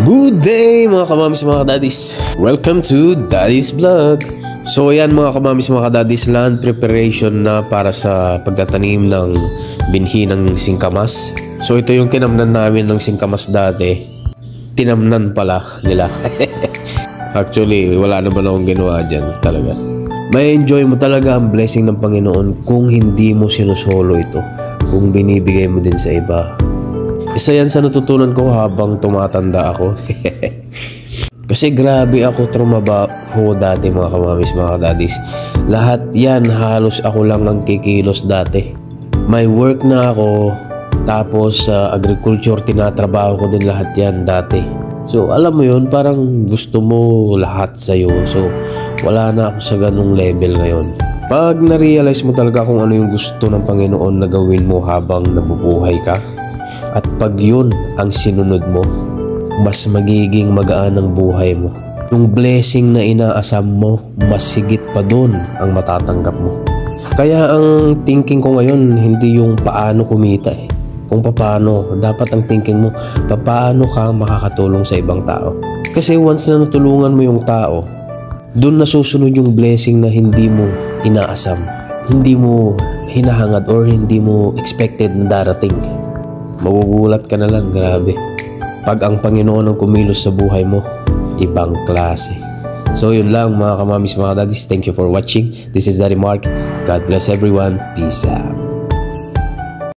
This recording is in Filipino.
Good day mga kamamis mga kadadis. Welcome to Daddy's Vlog. So ayan mga kamamis mga kadadis, land preparation na para sa pagtatanim ng binhi ng singkamas. So ito yung tinamnan namin ng singkamas dati. Tinamnan pala nila. Actually wala naman akong ginawa dyan talaga. May enjoy mo talaga ang blessing ng Panginoon kung hindi mo sinusolo ito, kung binibigay mo din sa iba. Isa yan sa natutunan ko habang tumatanda ako. Kasi grabe ako trumabaho dati mga kamamis mga kadadis. Lahat yan halos ako lang ang kikilos dati. May work na ako, tapos sa agriculture tinatrabaho ko din lahat yan dati. So alam mo yun, parang gusto mo lahat sa'yo. So wala na ako sa ganung level ngayon. Pag na-realize mo talaga kung ano yung gusto ng Panginoon na gawin mo habang nabubuhay ka, at pag yun ang sinunod mo, mas magiging magaan ang buhay mo. Yung blessing na inaasam mo, mas higit pa dun ang matatanggap mo. Kaya ang thinking ko ngayon, hindi yung paano kumita kung paano. Dapat ang thinking mo, paano ka makakatulong sa ibang tao. Kasi once na natulungan mo yung tao, dun nasusunod yung blessing na hindi mo inaasam, hindi mo hinahangad or hindi mo expected na darating. Magugulat ka na lang, grabe. Pag ang Panginoon ang kumilos sa buhay mo, ibang klase. So yun lang mga kamamis mga daddies. Thank you for watching. This is Daddy Mark. God bless everyone. Peace out.